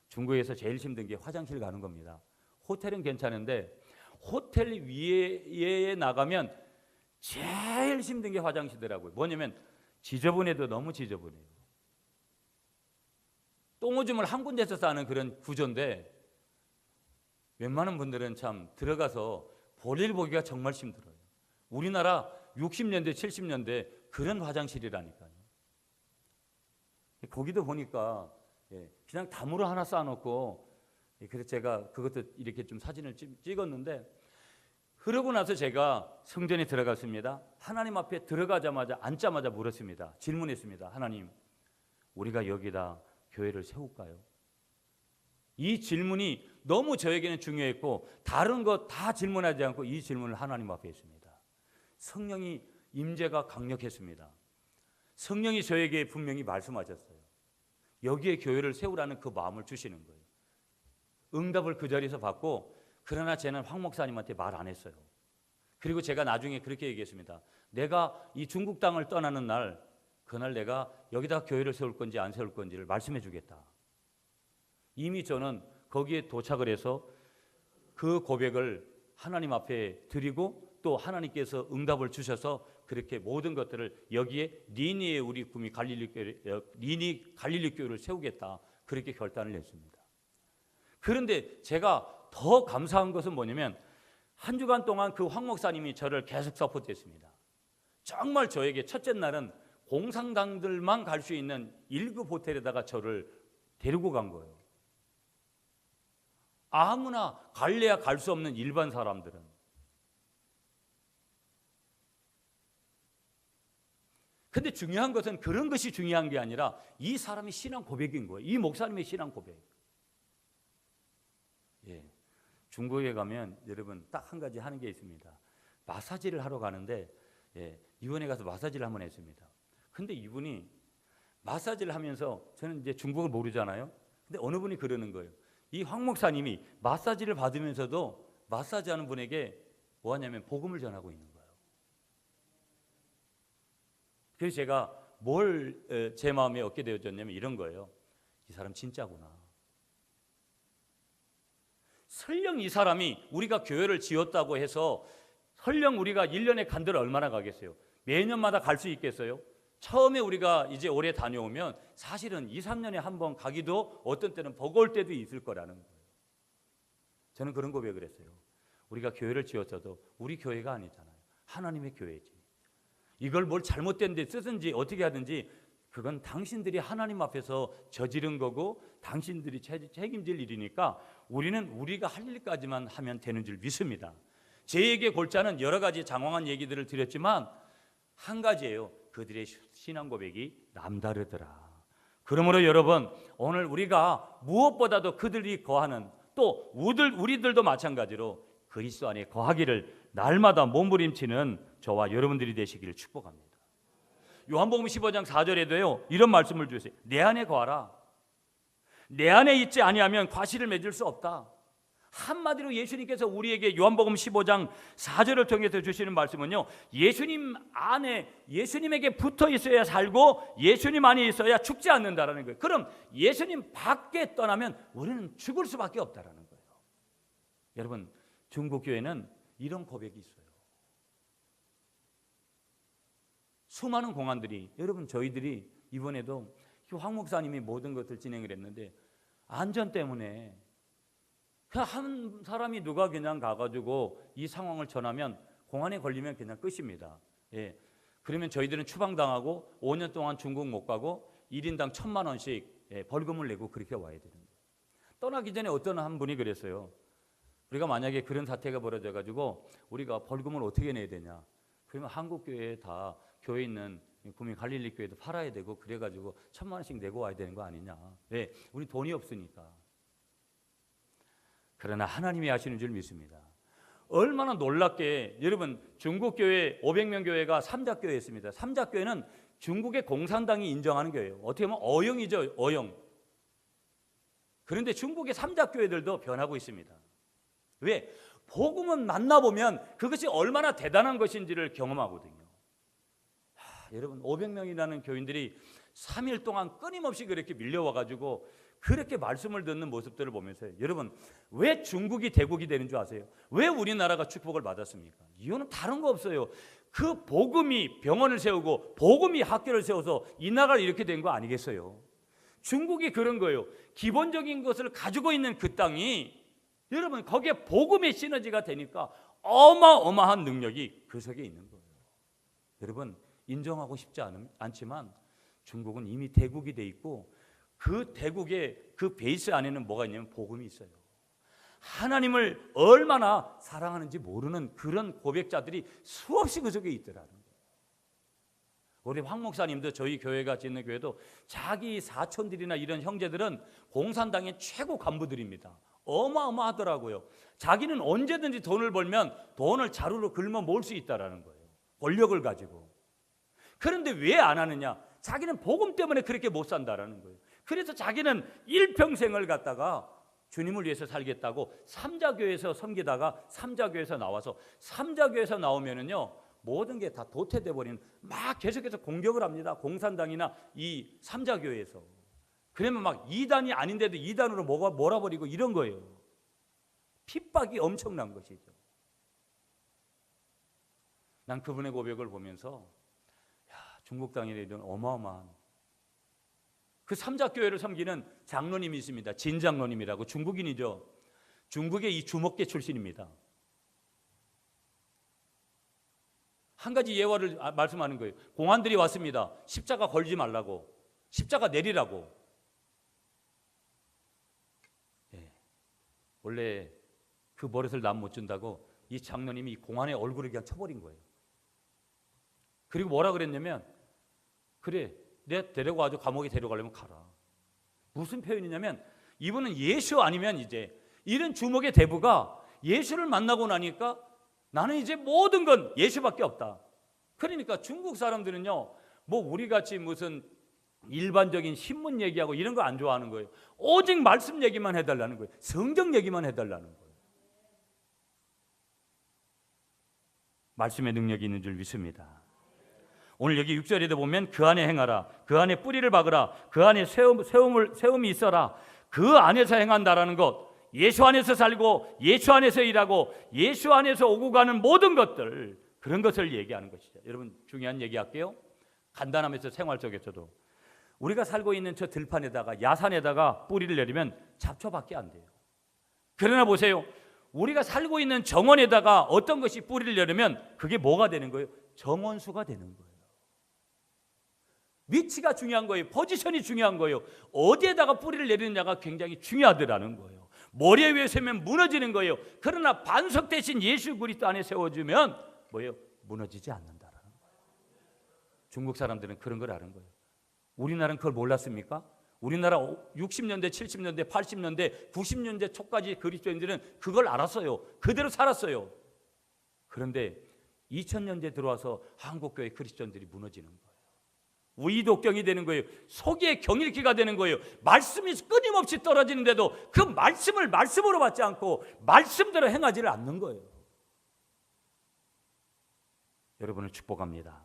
중국에서 제일 힘든 게 화장실 가는 겁니다. 호텔은 괜찮은데 호텔 위에 나가면 제일 힘든 게 화장실이더라고요. 뭐냐면 지저분해도 너무 지저분해요. 똥오줌을 한 군데서 싸는 그런 구조인데 웬만한 분들은 참 들어가서 볼일 보기가 정말 힘들어요. 우리나라 60년대 70년대 그런 화장실이라니까요. 거기도 보니까 그냥 담으로 하나 쌓아놓고 그래서 제가 그것도 이렇게 좀 사진을 찍었는데 그러고 나서 제가 성전에 들어갔습니다. 하나님 앞에 들어가자마자 앉자마자 물었습니다. 질문했습니다. 하나님, 우리가 여기다 교회를 세울까요? 이 질문이 너무 저에게는 중요했고 다른 거 다 질문하지 않고 이 질문을 하나님 앞에 했습니다. 성령이 임재가 강력했습니다. 성령이 저에게 분명히 말씀하셨어요. 여기에 교회를 세우라는 그 마음을 주시는 거예요. 응답을 그 자리에서 받고 그러나 저는 황 목사님한테 말 안 했어요. 그리고 제가 나중에 그렇게 얘기했습니다. 내가 이 중국 땅을 떠나는 날, 그날 내가 여기다 교회를 세울 건지 안 세울 건지를 말씀해 주겠다. 이미 저는 거기에 도착을 해서 그 고백을 하나님 앞에 드리고 또 하나님께서 응답을 주셔서 그렇게 모든 것들을 여기에 니니의 우리 구미 니니 갈릴리 교회를 세우겠다. 그렇게 결단을 했습니다. 그런데 제가 더 감사한 것은 뭐냐면 한 주간 동안 그 황 목사님이 저를 계속 서포트했습니다. 정말 저에게 첫째 날은 공산당들만 갈 수 있는 1급 호텔에다가 저를 데리고 간 거예요. 아무나 갈래야 갈 수 없는 일반 사람들은. 근데 중요한 것은 그런 것이 중요한 게 아니라 이 사람의 신앙 고백인 거예요. 이 목사님의 신앙 고백. 예, 중국에 가면 여러분 딱 한 가지 하는 게 있습니다. 마사지를 하러 가는데 이번에 가서 마사지를 한번 했습니다. 근데 이분이 마사지를 하면서 저는 이제 중국을 모르잖아요. 근데 어느 분이 그러는 거예요. 이 황 목사님이 마사지를 받으면서도 마사지하는 분에게 뭐 하냐면 복음을 전하고 있는 거예요. 그래서 제가 뭘 제 마음에 얻게 되어졌냐면 이런 거예요. 이 사람 진짜구나. 설령 이 사람이 우리가 교회를 지었다고 해서 설령 우리가 1년에 간들 얼마나 가겠어요? 매년마다 갈 수 있겠어요? 처음에 우리가 이제 올해 다녀오면 사실은 2, 3년에 한 번 가기도 어떤 때는 버거울 때도 있을 거라는 거예요. 저는 그런 고백을 했어요. 우리가 교회를 지었어도 우리 교회가 아니잖아요. 하나님의 교회지. 이걸 뭘 잘못된 데 쓰든지 어떻게 하든지 그건 당신들이 하나님 앞에서 저지른 거고 당신들이 책임질 일이니까 우리는 우리가 할 일까지만 하면 되는 줄 믿습니다. 제 골자는 여러 가지 장황한 얘기들을 드렸지만 한 가지예요. 그들의 신앙 고백이 남다르더라. 그러므로 여러분 오늘 우리가 무엇보다도 그들이 거하는 또 우리들도 마찬가지로 그리스도 안에 거하기를 날마다 몸부림치는 저와 여러분들이 되시기를 축복합니다. 요한복음 15장 4절에도요 이런 말씀을 주세요. 내 안에 거하라. 내 안에 있지 아니하면 과실을 맺을 수 없다. 한마디로 예수님께서 우리에게 요한복음 15장 4절을 통해서 주시는 말씀은요, 예수님 안에 예수님에게 붙어 있어야 살고 예수님 안에 있어야 죽지 않는다라는 거예요. 그럼 예수님 밖에 떠나면 우리는 죽을 수밖에 없다라는 거예요. 여러분 중국 교회는 이런 고백이 있어요. 수많은 공안들이 여러분 저희들이 이번에도 황 목사님이 모든 것을 진행을 했는데 안전 때문에 그냥 한 사람이 누가 그냥 가가지고 이 상황을 전하면 공안에 걸리면 그냥 끝입니다. 예. 그러면 저희들은 추방당하고 5년 동안 중국 못 가고 1인당 1,000만 원씩 벌금을 내고 그렇게 와야 되는 거예요. 떠나기 전에 어떤 한 분이 그랬어요. 우리가 만약에 그런 사태가 벌어져가지고 우리가 벌금을 어떻게 내야 되냐? 그러면 한국 교회에 다 교회 있는 구미 갈릴리 교회도 팔아야 되고 그래가지고 1,000만 원씩 내고 와야 되는 거 아니냐? 왜? 우리 돈이 없으니까. 그러나 하나님이 하시는 줄 믿습니다. 얼마나 놀랍게 여러분 중국 교회 500명 교회가 삼작교회였습니다. 삼작교회는 중국의 공산당이 인정하는 교회예요. 어떻게 보면 어영이죠, 어영. 그런데 중국의 삼작교회들도 변하고 있습니다. 왜? 복음은 만나보면 그것이 얼마나 대단한 것인지를 경험하거든요. 여러분 500명이라는 교인들이 3일 동안 끊임없이 그렇게 밀려와가지고 그렇게 말씀을 듣는 모습들을 보면서 여러분 왜 중국이 대국이 되는 줄 아세요? 왜 우리나라가 축복을 받았습니까? 이유는 다른 거 없어요. 그 복음이 병원을 세우고 복음이 학교를 세워서 이 나라를 이렇게 된 거 아니겠어요? 중국이 그런 거예요. 기본적인 것을 가지고 있는 그 땅이 여러분 거기에 복음의 시너지가 되니까 어마어마한 능력이 그 속에 있는 거예요. 여러분 인정하고 싶지 않지만 중국은 이미 대국이 돼 있고 그 대국의 그 베이스 안에는 뭐가 있냐면 복음이 있어요. 하나님을 얼마나 사랑하는지 모르는 그런 고백자들이 수없이 그 속에 있더라는 거예요. 우리 황 목사님도 저희 교회가 짓는 교회도 자기 사촌들이나 이런 형제들은 공산당의 최고 간부들입니다. 어마어마하더라고요. 자기는 언제든지 돈을 벌면 돈을 자루로 긁어 모을 수 있다라는 거예요. 권력을 가지고. 그런데 왜 안 하느냐? 자기는 복음 때문에 그렇게 못 산다라는 거예요. 그래서 자기는 일평생을 갖다가 주님을 위해서 살겠다고 삼자교회에서 섬기다가 삼자교회에서 나와서 삼자교회에서 나오면은요 모든 게 다 도태돼 버리는, 막 계속해서 공격을 합니다. 공산당이나 이 삼자교회에서. 그러면 막 이단이 아닌데도 이단으로 몰아버리고 이런 거예요. 핍박이 엄청난 것이죠. 난 그분의 고백을 보면서 중국 땅에 이런 어마어마한 그 삼자교회를 섬기는 장로님이 있습니다. 진장로님이라고, 중국인이죠. 중국의 이 주목계 출신입니다. 한 가지 예화를 말씀하는 거예요. 공안들이 왔습니다. 십자가 걸지 말라고, 십자가 내리라고. 원래 그 버릇을 남 못 준다고 이 장로님이 이 공안의 얼굴을 그냥 쳐버린 거예요. 그리고 뭐라 그랬냐면, 그래, 내 데려가지고 감옥에 데려가려면 가라. 무슨 표현이냐면, 이분은 예수 아니면 이제 이런 주목의 대부가 예수를 만나고 나니까 나는 이제 모든 건 예수밖에 없다. 그러니까 중국 사람들은요, 뭐 우리같이 무슨 일반적인 신문 얘기하고 이런 거 안 좋아하는 거예요. 오직 말씀 얘기만 해달라는 거예요. 성경 얘기만 해달라는 거예요. 말씀의 능력이 있는 줄 믿습니다. 오늘 여기 6절에도 보면 그 안에 행하라, 그 안에 뿌리를 박으라, 그 안에 세움이 있어라. 그 안에서 행한다라는 것, 예수 안에서 살고 예수 안에서 일하고 예수 안에서 오고 가는 모든 것들, 그런 것을 얘기하는 것이죠. 여러분 중요한 얘기할게요. 간단하면서 생활 속에서도 우리가 살고 있는 저 들판에다가 야산에다가 뿌리를 내리면 잡초밖에 안 돼요. 그러나 보세요, 우리가 살고 있는 정원에다가 어떤 것이 뿌리를 내리면 그게 뭐가 되는 거예요? 정원수가 되는 거예요. 위치가 중요한 거예요. 포지션이 중요한 거예요. 어디에다가 뿌리를 내리느냐가 굉장히 중요하더라는 거예요. 모래 위에 세면 무너지는 거예요. 그러나 반석 대신 예수 그리스도 안에 세워주면 뭐예요? 무너지지 않는다라는 거예요. 중국 사람들은 그런 걸 아는 거예요. 우리나라는 그걸 몰랐습니까? 우리나라 60년대, 70년대, 80년대, 90년대 초까지 그리스도인들은 그걸 알았어요. 그대로 살았어요. 그런데 2000년대 들어와서 한국교회 그리스도인들이 무너지는 거예요. 우이독경이 되는 거예요. 속에 경일기가 되는 거예요. 말씀이 끊임없이 떨어지는데도 그 말씀을 말씀으로 받지 않고 말씀대로 행하지를 않는 거예요. 여러분을 축복합니다.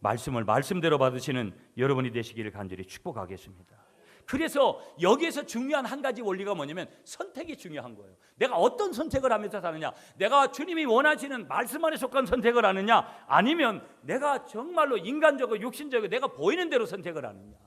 말씀을 말씀대로 받으시는 여러분이 되시기를 간절히 축복하겠습니다. 그래서 여기에서 중요한 한 가지 원리가 뭐냐면 선택이 중요한 거예요. 내가 어떤 선택을 하면서 사느냐, 내가 주님이 원하시는 말씀 안에 속한 선택을 하느냐, 아니면 내가 정말로 인간적으로 육신적으로 내가 보이는 대로 선택을 하느냐.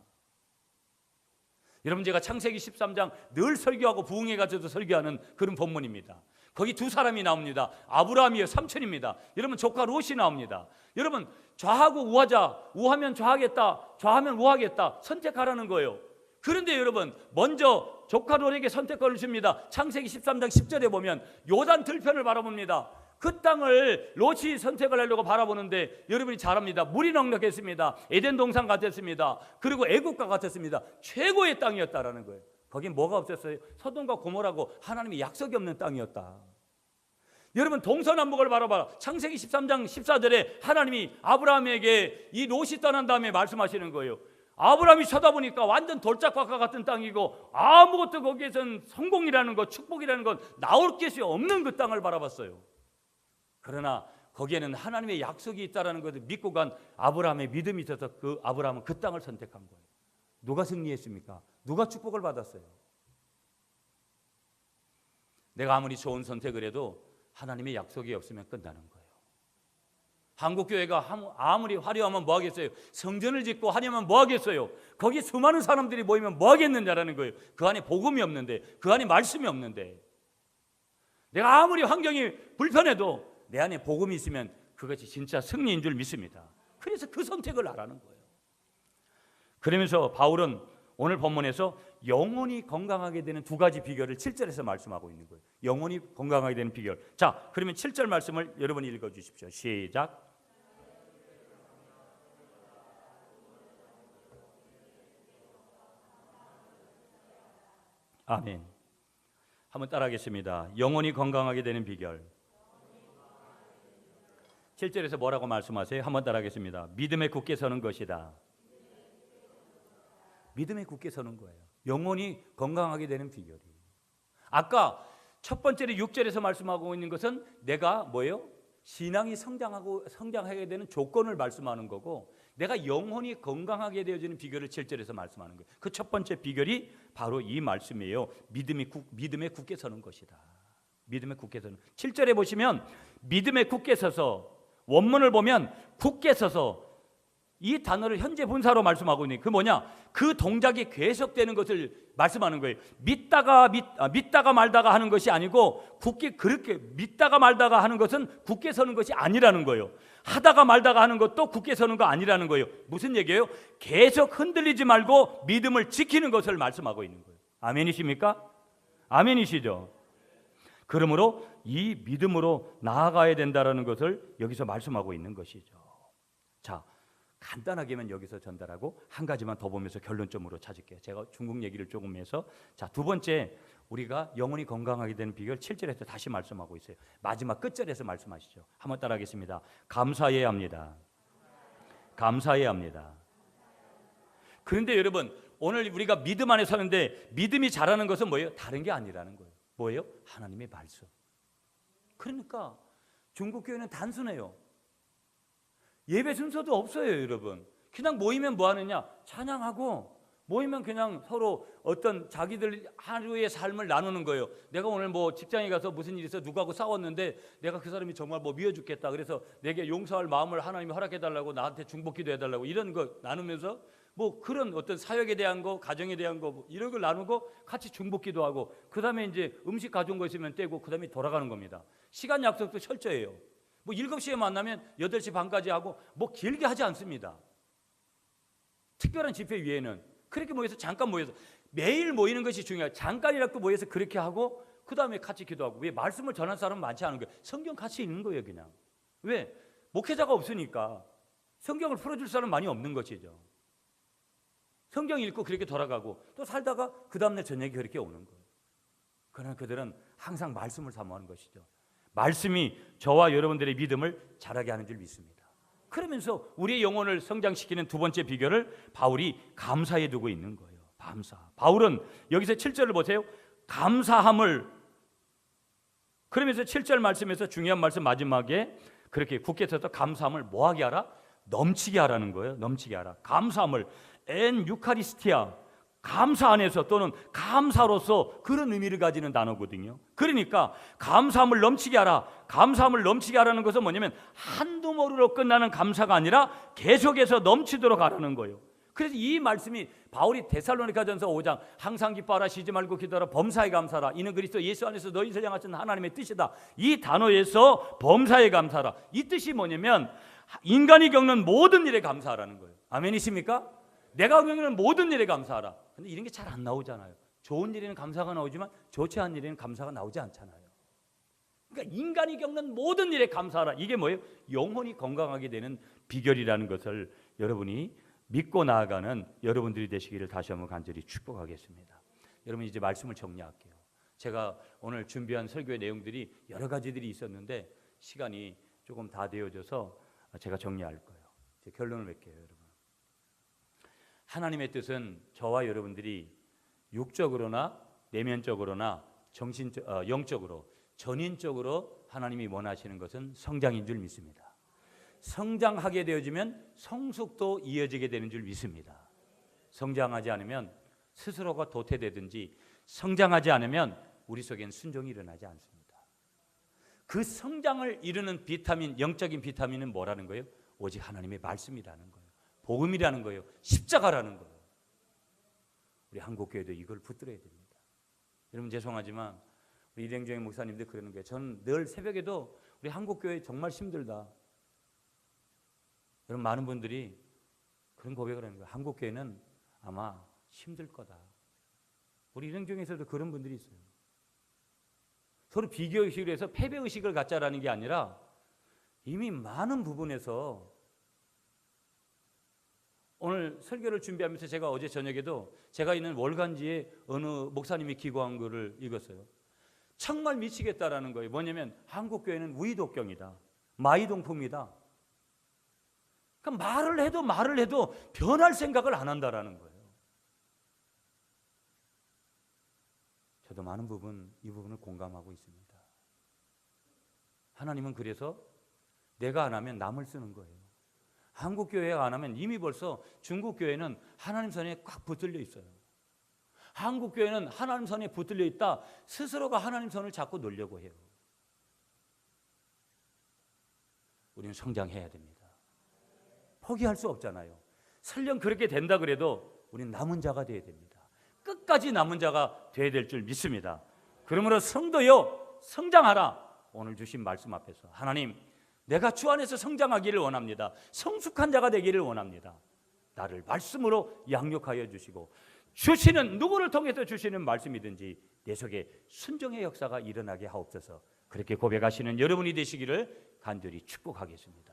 여러분 제가 창세기 13장 늘 설교하고 부흥회 가서도 설교하는 그런 본문입니다. 거기 두 사람이 나옵니다. 아브라함이요, 삼촌입니다. 여러분 조카 롯이 나옵니다. 여러분 좌하고 우하자, 우하면 좌하겠다, 좌하면 우하겠다, 선택하라는 거예요. 그런데 여러분 먼저 조카 롯에게 선택권을 줍니다. 창세기 13장 10절에 보면 요단 들편을 바라봅니다. 그 땅을 롯이 선택을 하려고 바라보는데 여러분이 잘 압니다. 물이 넉넉했습니다. 에덴 동산 같았습니다. 그리고 애국과 같았습니다. 최고의 땅이었다라는 거예요. 거긴 뭐가 없었어요? 소돔과 고모라고 하나님이 약속이 없는 땅이었다. 여러분 동서남북을 바라봐라. 창세기 13장 14절에 하나님이 아브라함에게 이 롯이 떠난 다음에 말씀하시는 거예요. 아브라함이 쳐다보니까 완전 돌짝밭과 같은 땅이고 아무것도 거기에선 성공이라는 것, 축복이라는 것, 나올 것이 없는 그 땅을 바라봤어요. 그러나 거기에는 하나님의 약속이 있다는 것을 믿고 간 아브라함의 믿음이 있어서 그 아브라함은 그 땅을 선택한 거예요. 누가 승리했습니까? 누가 축복을 받았어요? 내가 아무리 좋은 선택을 해도 하나님의 약속이 없으면 끝나는 거예요. 한국교회가 아무리 화려하면 뭐 하겠어요? 성전을 짓고 하려면 뭐 하겠어요? 거기 수많은 사람들이 모이면 뭐 하겠느냐라는 거예요. 그 안에 복음이 없는데, 그 안에 말씀이 없는데, 내가 아무리 환경이 불편해도 내 안에 복음이 있으면 그것이 진짜 승리인 줄 믿습니다. 그래서 그 선택을 하라는 거예요. 그러면서 바울은 오늘 본문에서 영혼이 건강하게 되는 두 가지 비결을 7절에서 말씀하고 있는 거예요. 영혼이 건강하게 되는 비결. 자, 그러면 7절 말씀을 여러분이 읽어주십시오. 시작. 아멘. 한번 따라하겠습니다. 영혼이 건강하게 되는 비결. 7절에서 뭐라고 말씀하세요? 한번 따라하겠습니다. 믿음에 굳게 서는 것이다. 믿음에 굳게 서는 거예요. 영혼이 건강하게 되는 비결이. 아까 첫 번째로 6절에서 말씀하고 있는 것은 내가 뭐예요? 신앙이 성장하게 되는 조건을 말씀하는 거고, 내가 영혼이 건강하게 되어지는 비결을 7절에서 말씀하는 거예요. 그 첫 번째 비결이 바로 이 말씀이에요. 믿음에 굳게 서는 것이다. 믿음에 굳게 서는. 7절에 보시면 믿음에 굳게 서서, 원문을 보면 굳게 서서, 이 단어를 현재 분사로 말씀하고 있는 그 뭐냐? 그 동작이 계속되는 것을 말씀하는 거예요. 믿다가 말다가 하는 것이 아니고, 그렇게 믿다가 말다가 하는 것은 굳게 서는 것이 아니라는 거예요. 하다가 말다가 하는 것도 굳게 서는 거 아니라는 거예요. 무슨 얘기예요? 계속 흔들리지 말고 믿음을 지키는 것을 말씀하고 있는 거예요. 아멘이십니까? 아멘이시죠? 그러므로 이 믿음으로 나아가야 된다는 것을 여기서 말씀하고 있는 것이죠. 자, 간단하게만 여기서 전달하고 한 가지만 더 보면서 결론점으로 찾을게요. 제가 중국 얘기를 조금 해서, 자, 두 번째, 우리가 영혼이 건강하게 되는 비결 7절에서 다시 말씀하고 있어요. 마지막 끝절에서 말씀하시죠. 한번 따라하겠습니다. 감사해야 합니다. 감사해야 합니다. 그런데 여러분, 오늘 우리가 믿음 안에 서는데 믿음이 자라는 것은 뭐예요? 다른 게 아니라는 거예요. 뭐예요? 하나님의 말씀. 그러니까 중국 교회는 단순해요. 예배 순서도 없어요, 여러분. 그냥 모이면 뭐 하느냐? 찬양하고, 모이면 그냥 서로 어떤 자기들 하루의 삶을 나누는 거예요. 내가 오늘 뭐 직장에 가서 무슨 일이 있어, 누구하고 싸웠는데 내가 그 사람이 정말 뭐 미워 죽겠다, 그래서 내게 용서할 마음을 하나님이 허락해 달라고, 나한테 중복기도 해달라고, 이런 거 나누면서 뭐 그런 어떤 사역에 대한 거, 가정에 대한 거, 뭐 이런 걸 나누고 같이 중복기도 하고, 그 다음에 이제 음식 가져온 거 있으면 떼고, 그 다음에 돌아가는 겁니다. 시간 약속도 철저해요. 뭐 7시에 만나면 8시 반까지 하고, 뭐 길게 하지 않습니다. 특별한 집회 위에는 그렇게 모여서 잠깐 모여서, 매일 모이는 것이 중요해요. 잠깐이라도 모여서 그렇게 하고, 그 다음에 같이 기도하고. 왜? 말씀을 전할 사람은 많지 않은 거예요. 성경 같이 읽는 거예요, 그냥. 왜? 목회자가 없으니까 성경을 풀어줄 사람 많이 없는 것이죠. 성경 읽고 그렇게 돌아가고, 또 살다가 그 다음날 저녁에 그렇게 오는 거예요. 그러나 그들은 항상 말씀을 사모하는 것이죠. 말씀이 저와 여러분들의 믿음을 자라게 하는 줄 믿습니다. 그러면서 우리의 영혼을 성장시키는 두 번째 비결을 바울이 감사에 두고 있는 거예요. 감사. 바울은 여기서 7절을 보세요. 감사함을, 그러면서 7절 말씀에서 중요한 말씀 마지막에 그렇게 굳게 서서 감사함을 뭐하게 하라? 넘치게 하라는 거예요. 넘치게 하라. 감사함을 엔 유카리스티아, 감사 안에서 또는 감사로서, 그런 의미를 가지는 단어거든요. 그러니까 감사함을 넘치게 하라. 감사함을 넘치게 하라는 것은 뭐냐면 한두 머리로 끝나는 감사가 아니라 계속해서 넘치도록 하라는 거예요. 그래서 이 말씀이 바울이 데살로니가전서 5장 항상 기뻐하라, 쉬지 말고 기도하라, 범사에 감사하라, 이는 그리스도 예수 안에서 너희를 향하신 하나님의 뜻이다. 이 단어에서 범사에 감사하라, 이 뜻이 뭐냐면 인간이 겪는 모든 일에 감사하라는 거예요. 아멘이십니까? 내가 겪는 모든 일에 감사하라. 근데 이런 게 잘 안 나오잖아요. 좋은 일에는 감사가 나오지만 좋지 않은 일에는 감사가 나오지 않잖아요. 그러니까 인간이 겪는 모든 일에 감사하라. 이게 뭐예요? 영혼이 건강하게 되는 비결이라는 것을 여러분이 믿고 나아가는 여러분들이 되시기를 다시 한번 간절히 축복하겠습니다. 여러분, 이제 말씀을 정리할게요. 제가 오늘 준비한 설교의 내용들이 여러 가지들이 있었는데 시간이 조금 다 되어져서 제가 정리할 거예요. 제 결론을 맺게요, 여러분. 하나님의 뜻은 저와 여러분들이 육적으로나 내면적으로나 영적으로, 전인적으로 하나님이 원하시는 것은 성장인 줄 믿습니다. 성장하게 되어지면 성숙도 이어지게 되는 줄 믿습니다. 성장하지 않으면 스스로가 도태되든지, 성장하지 않으면 우리 속엔 순종이 일어나지 않습니다. 그 성장을 이루는 비타민, 영적인 비타민은 뭐라는 거예요? 오직 하나님의 말씀이라는 거예요. 복음이라는 거예요. 십자가라는 거예요. 우리 한국교회도 이걸 붙들어야 됩니다. 여러분, 죄송하지만 우리 이랭정의 목사님들 그러는 거예요. 저는 늘 새벽에도 우리 한국교회 정말 힘들다. 여러분, 많은 분들이 그런 고백을 하는 거예요. 한국교회는 아마 힘들 거다. 우리 이랭정에서도 그런 분들이 있어요. 서로 비교의식을 해서 패배의식을 갖자라는 게 아니라 이미 많은 부분에서, 오늘 설교를 준비하면서 제가 어제 저녁에도 제가 있는 월간지에 어느 목사님이 기고한 글을 읽었어요. 정말 미치겠다라는 거예요. 뭐냐면 한국교회는 우이독경이다, 마이동품이다. 그러니까 말을 해도 변할 생각을 안 한다라는 거예요. 저도 많은 이 부분을 공감하고 있습니다. 하나님은 그래서 내가 안 하면 남을 쓰는 거예요. 한국 교회가 안 하면 이미 벌써 중국 교회는 하나님 손에 꽉 붙들려 있어요. 한국 교회는 하나님 손에 붙들려 있다 스스로가 하나님 손을 잡고 놀려고 해요. 우리는 성장해야 됩니다. 포기할 수 없잖아요. 설령 그렇게 된다 그래도 우리는 남은 자가 되어야 됩니다. 끝까지 남은 자가 되어야 될 줄 믿습니다. 그러므로 성도여 성장하라. 오늘 주신 말씀 앞에서 하나님 내가 주 안에서 성장하기를 원합니다. 성숙한 자가 되기를 원합니다. 나를 말씀으로 양육하여 주시고 주시는 누구를 통해서 주시는 말씀이든지 내 속에 순종의 역사가 일어나게 하옵소서. 그렇게 고백하시는 여러분이 되시기를 간절히 축복하겠습니다.